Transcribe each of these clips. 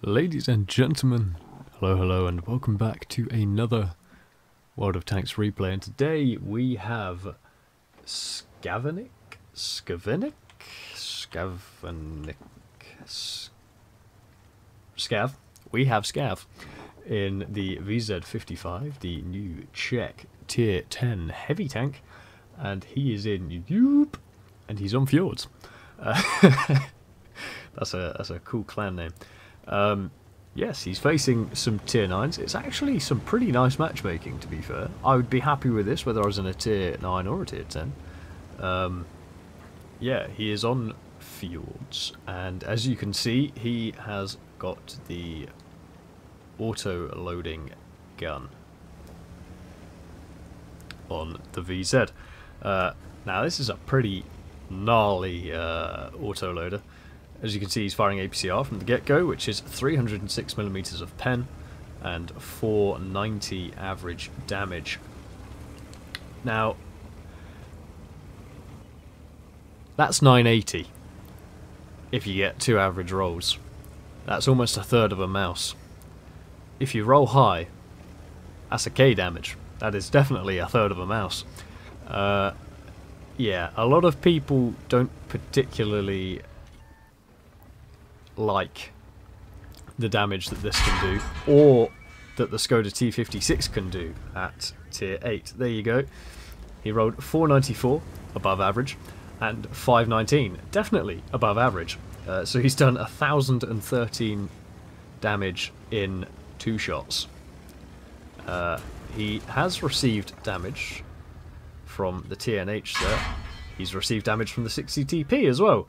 Ladies and gentlemen, hello and welcome back to another World of Tanks replay, and today we have Skavenik? Skav? We have Skav in the VZ55, the new Czech tier 10 heavy tank, and he is in Europe, and he's on Fjords. That's a cool clan name. Yes, he's facing some tier 9s. It's actually some pretty nice matchmaking, to be fair. I would be happy with this whether I was in a tier 9 or a tier 10. Yeah, he is on Fjords, and as you can see, he has got the auto-loading gun on the VZ. Now, this is a pretty gnarly auto-loader. As you can see, he's firing APCR from the get-go, which is 306mm of pen and 490 average damage. Now, that's 980 if you get 2 average rolls. That's almost a third of a mouse. If you roll high, that's a K damage. That is definitely a third of a mouse. Yeah, a lot of people don't particularly like the damage that this can do, or that the Skoda T56 can do at tier 8. There you go. He rolled 494, above average, and 519, definitely above average. So he's done 1013 damage in 2 shots. He has received damage from the TNH there. He's received damage from the 60TP as well.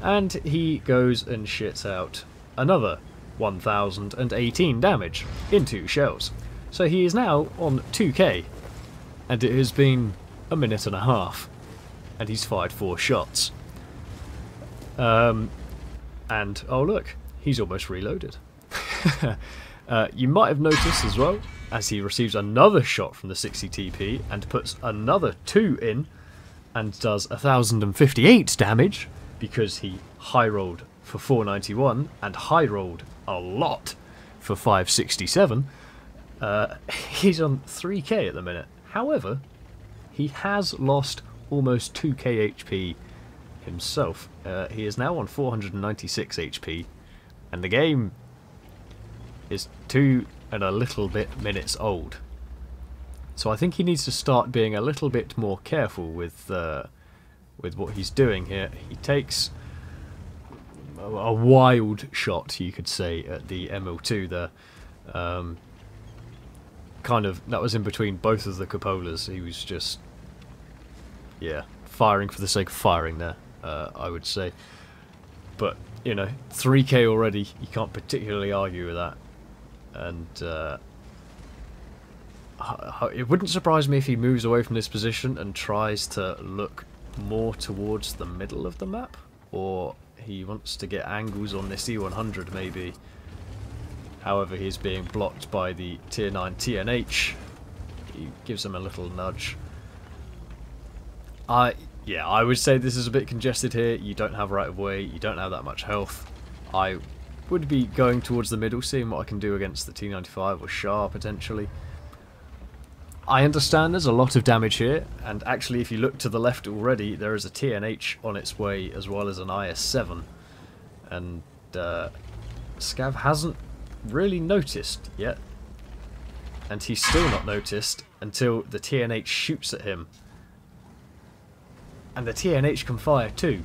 And he goes and shits out another 1018 damage in 2 shells. So he is now on 2k, and it has been a minute and a half, and he's fired 4 shots. And oh look, he's almost reloaded. You might have noticed as well, as he receives another shot from the 60TP and puts another 2 in and does 1058 damage, because he high rolled for 491 and high rolled a lot for 567. He's on 3k at the minute. However, he has lost almost 2k HP himself. He is now on 496 HP, and the game is 2 and a little bit minutes old. So I think he needs to start being a little bit more careful with what he's doing here. He takes a wild shot, you could say, at the ML2 there. Kind of, that was in between both of the cupolas. He was just, yeah, firing for the sake of firing there, I would say. But, you know, 3k already, you can't particularly argue with that. And it wouldn't surprise me if he moves away from this position and tries to look more towards the middle of the map, or he wants to get angles on this E100 maybe. However, he's being blocked by the tier 9 TNH. He gives him a little nudge. Yeah, I would say this is a bit congested here. You don't have right of way, you don't have that much health. I would be going towards the middle, seeing what I can do against the T95 or Shah potentially. I understand there's a lot of damage here, and actually if you look to the left already, there is a TNH on its way as well as an IS-7, and Skav hasn't really noticed yet, and he's still not noticed until the TNH shoots at him, and the TNH can fire too.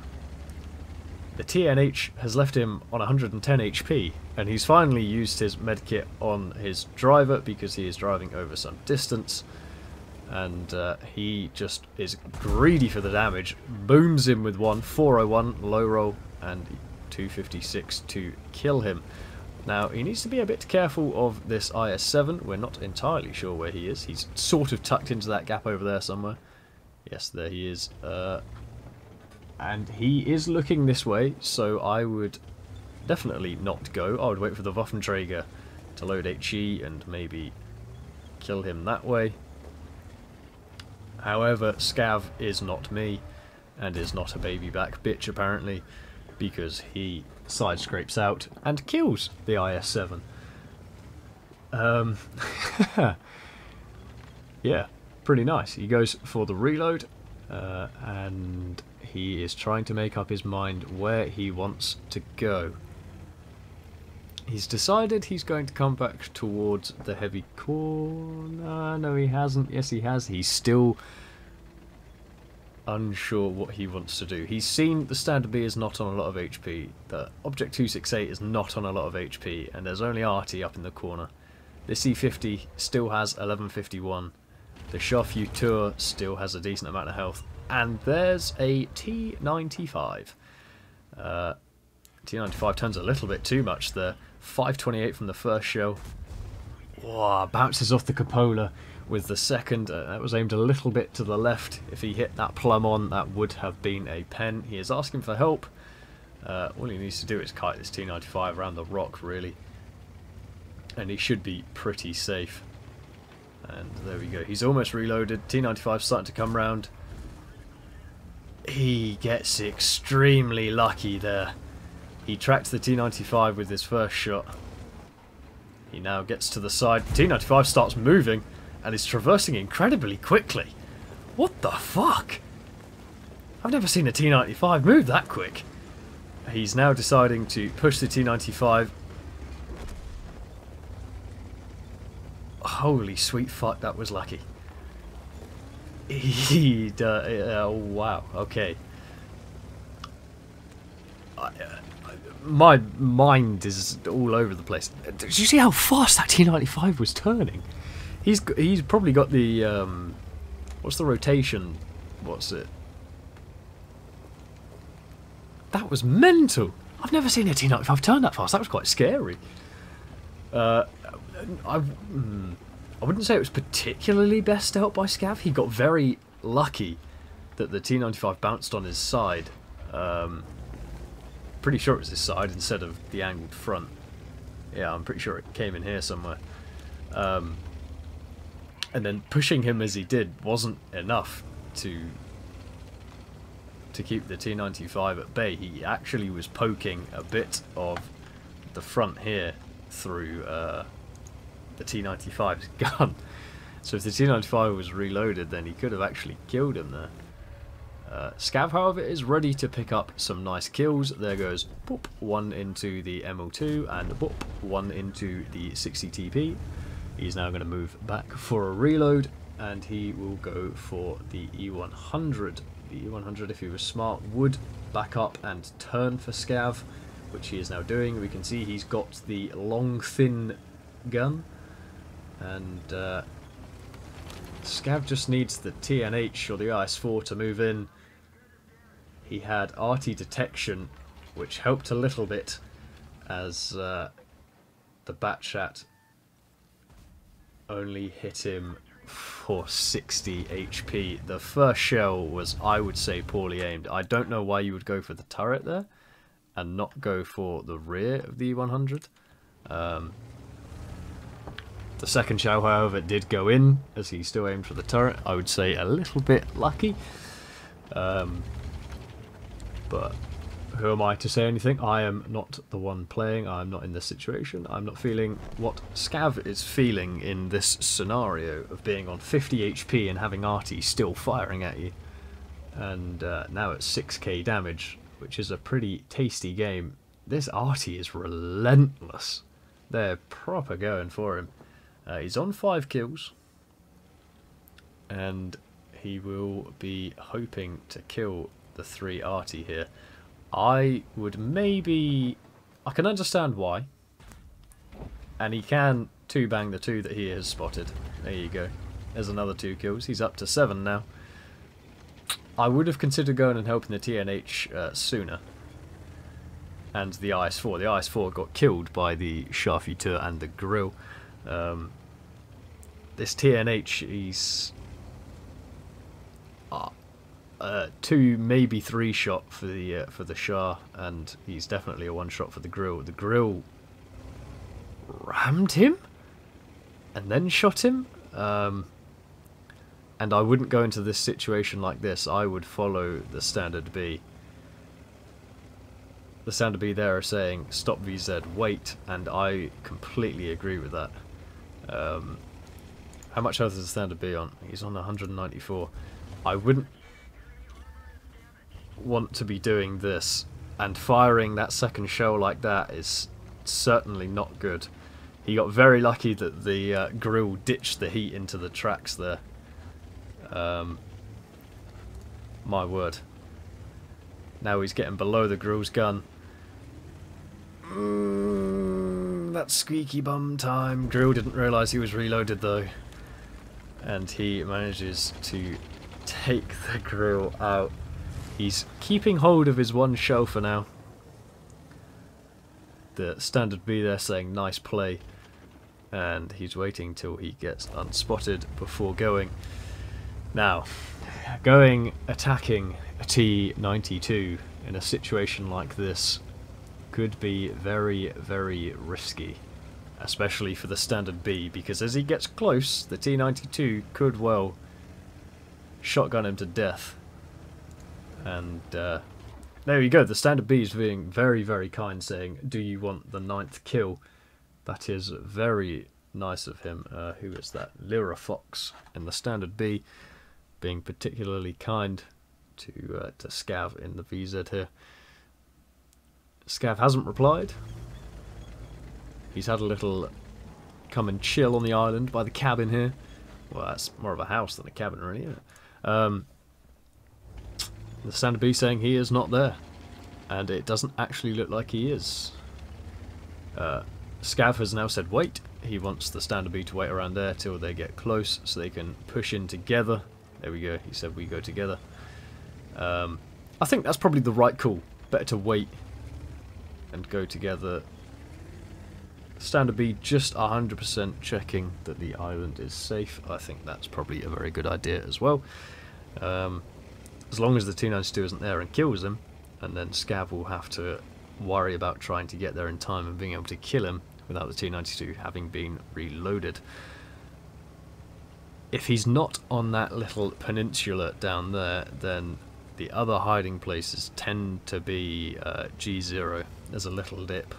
The TNH has left him on 110 HP, and he's finally used his medkit on his driver because he is driving over some distance, and he just is greedy for the damage, booms him with 401 low roll and 256 to kill him. Now, he needs to be a bit careful of this IS-7. We're not entirely sure where he is. He's sort of tucked into that gap over there somewhere. Yes, there he is. And he is looking this way, so I would definitely not go. I would wait for the Waffenträger to load HE and maybe kill him that way. However, Skav is not me, and is not a baby back bitch apparently, because he side scrapes out and kills the IS-7. Yeah, pretty nice. He goes for the reload, and he is trying to make up his mind where he wants to go. He's decided he's going to come back towards the heavy corner. No, he hasn't. Yes, he has. He's still unsure what he wants to do. He's seen the Standard B is not on a lot of HP. The Object 268 is not on a lot of HP, and there's only Arty up in the corner. The C50 still has 1151. The Chauffuteur still has a decent amount of health. And there's a T95. T95 turns a little bit too much there. 528 from the first shell. Wow, bounces off the cupola with the second. That was aimed a little bit to the left. If he hit that plumb on, that would have been a pen. He is asking for help. All he needs to do is kite this T95 around the rock, really. And he should be pretty safe. And there we go. He's almost reloaded. T95 starting to come round. He gets extremely lucky there. He tracked the T95 with his first shot. He now gets to the side. T95 starts moving and is traversing incredibly quickly. What the fuck? I've never seen a T95 move that quick. He's now deciding to push the T95. Holy sweet fuck, that was lucky. Oh wow, okay. My mind is all over the place. Did you see how fast that T95 was turning? He's probably got the what's the rotation? What's it? That was mental. I've never seen a T95 turn that fast. That was quite scary. I wouldn't say it was particularly best out by Scav. He got very lucky that the T95 bounced on his side. Pretty sure it was his side instead of the angled front. Yeah, I'm pretty sure it came in here somewhere. And then pushing him as he did wasn't enough to keep the T95 at bay. He actually was poking a bit of the front here through the T95's gun. So if the T95 was reloaded, then he could have actually killed him there. Scav, however, is ready to pick up some nice kills. There goes boop, one into the ML2 and boop, one into the 60TP. He's now going to move back for a reload, and he will go for the E100. The E100, if he was smart, would back up and turn for Scav, which he is now doing. We can see he's got the long, thin gun, and Scav just needs the TNH or the IS-4 to move in. He had Arty detection, which helped a little bit, as the Batchat only hit him for 60 HP. The first shell was, I would say, poorly aimed. I don't know why you would go for the turret there and not go for the rear of the E100. The second shell, however, did go in, as he still aimed for the turret. I would say a little bit lucky. But who am I to say anything? I am not the one playing. I'm not in this situation. I'm not feeling what Scav is feeling in this scenario of being on 50 HP and having Arty still firing at you. And now at 6k damage, which is a pretty tasty game. This Arty is relentless. They're proper going for him. He's on 5 kills. And he will be hoping to kill the 3 Arty here. I would maybe... I can understand why. And he can 2-bang the 2 that he has spotted. There you go. There's another 2 kills. He's up to 7 now. I would have considered going and helping the TNH sooner. And the IS-4. The IS-4 got killed by the Chauffuteur and the Grill. This TNH, he's... 2, maybe 3 shot for the Shah, and he's definitely a 1 shot for the Grill. The Grill rammed him and then shot him. And I wouldn't go into this situation like this. I would follow the Standard B. the Standard B there are saying stop VZ, wait, and I completely agree with that. How much health is the Standard B on? He's on 194. I wouldn't want to be doing this, and firing that second shell like that is certainly not good. He got very lucky that the grill ditched the heat into the tracks there. My word. Now he's getting below the grill's gun. That's squeaky bum time. Grill didn't realise he was reloaded though. And he manages to take the grill out. He's keeping hold of his one shell for now. The Standard B there saying nice play. And he's waiting till he gets unspotted before going. Now, attacking a T-92 in a situation like this could be very, very risky. Especially for the Standard B, because as he gets close, the T-92 could well shotgun him to death. And there you go, the Standard B is being very, very kind, saying, do you want the 9th kill? That is very nice of him. Who is that? Lyra Fox in the Standard B, being particularly kind to Scav in the VZ here. Scav hasn't replied. He's had a little come and chill on the island by the cabin here. Well, that's more of a house than a cabin, really, isn't it? The Standard B saying he is not there. And it doesn't actually look like he is. Scav has now said wait. He wants the Standard B to wait around there till they get close so they can push in together. There we go, he said we go together. I think that's probably the right call. Better to wait and go together. Standard B just 100% checking that the island is safe. I think that's probably a very good idea as well. As long as the T-92 isn't there and kills him, and then Scav will have to worry about trying to get there in time and being able to kill him without the T-92 having been reloaded. If he's not on that little peninsula down there, then the other hiding places tend to be G0. There's a little dip.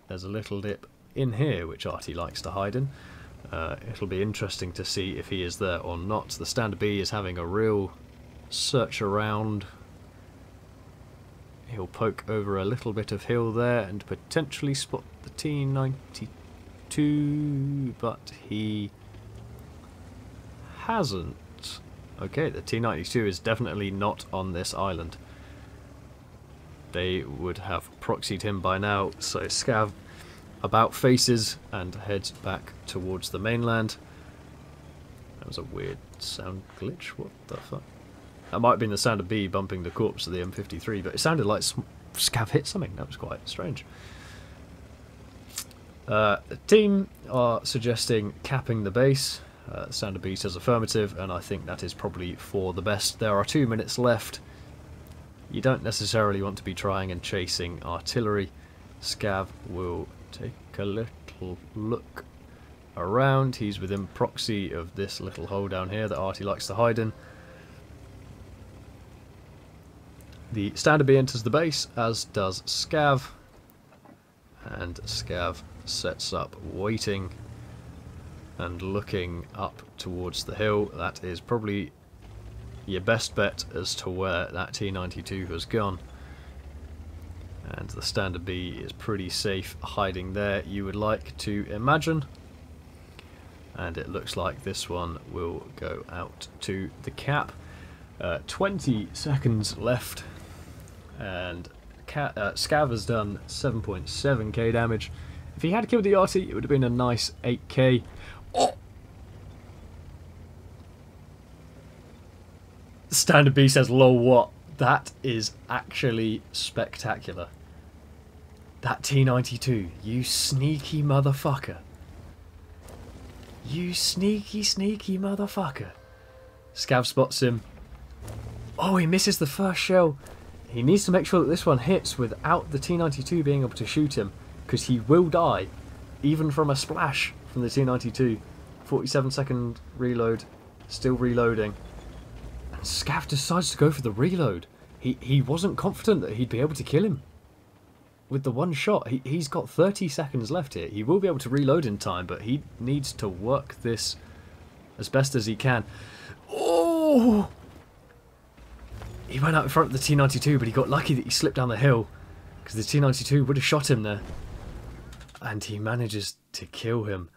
There's a little dip in here which Artie likes to hide in. It'll be interesting to see if he is there or not. The Standard B is having a real search around. He'll poke over a little bit of hill there and potentially spot the T-92, but he hasn't. Okay, the T-92 is definitely not on this island. They would have proxied him by now, so Scav about faces and heads back towards the mainland. That was a weird sound glitch. What the fuck? That might have been the Standard B bumping the corpse of the M53, but it sounded like Scav hit something. That was quite strange. The team are suggesting capping the base. Standard B says affirmative, and I think that is probably for the best. There are 2 minutes left. You don't necessarily want to be trying and chasing artillery. Scav will take a little look around. He's within proxy of this little hole down here that Artie likes to hide in. The Standard B enters the base, as does Scav. And Scav sets up waiting and looking up towards the hill. That is probably your best bet as to where that T-92 has gone. And the Standard B is pretty safe hiding there, you would like to imagine. And it looks like this one will go out to the cap. 20 seconds left. And Scav has done 7.7k damage. If he had killed the RT, it would have been a nice 8k. Oh! Standard B says, lol, what? That is actually spectacular. That T-92, you sneaky motherfucker. You sneaky, sneaky motherfucker. Scav spots him. Oh, he misses the first shell. He needs to make sure that this one hits without the T-92 being able to shoot him, because he will die, even from a splash from the T-92. 47-second reload, still reloading. And Scav decides to go for the reload. he wasn't confident that he'd be able to kill him with the one shot. He's got 30 seconds left here. He will be able to reload in time, but he needs to work this as best as he can. Oh! He went out in front of the T-92, but he got lucky that he slipped down the hill, because the T-92 would have shot him there. And he manages to kill him.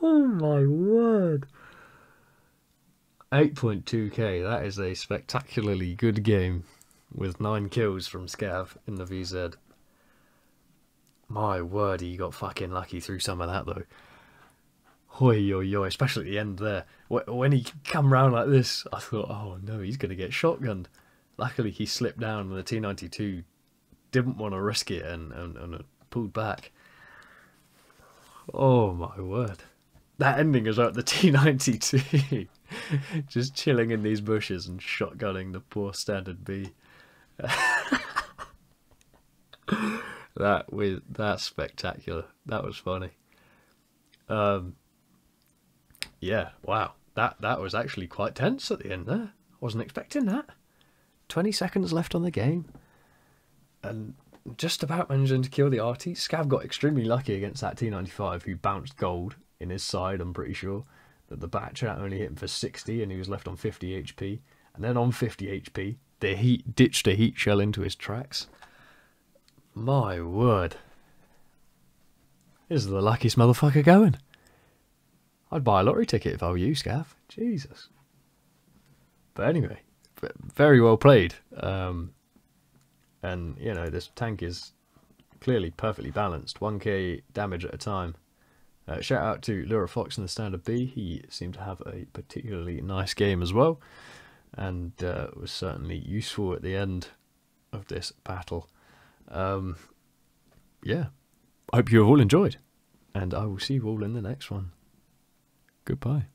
Oh my word. 8.2k, that is a spectacularly good game with 9 kills from Scav in the VZ. My word, he got fucking lucky through some of that though. Hoi oi oi, especially at the end there. When he come round like this, I thought, oh no, he's going to get shotgunned. Luckily he slipped down and the T-92 didn't want to risk it and pulled back. Oh my word. That ending as well, the T-92 just chilling in these bushes and shotgunning the poor standard B. That's spectacular. That was funny. Yeah, wow. That was actually quite tense at the end there. Wasn't expecting that. 20 seconds left on the game. And just about managing to kill the arty. Scav got extremely lucky against that T-95 who bounced gold in his side, I'm pretty sure. That the Batchat only hit him for 60 and he was left on 50 HP. And then on 50 HP, they ditched a heat shell into his tracks. My word. This is the luckiest motherfucker going. I'd buy a lottery ticket if I were you, Scav. Jesus. But anyway, very well played. And, you know, this tank is clearly perfectly balanced. 1k damage at a time. Shout out to Lura Fox in the standard B. He seemed to have a particularly nice game as well. And was certainly useful at the end of this battle. Yeah. I hope you have all enjoyed. And I will see you all in the next one. Goodbye.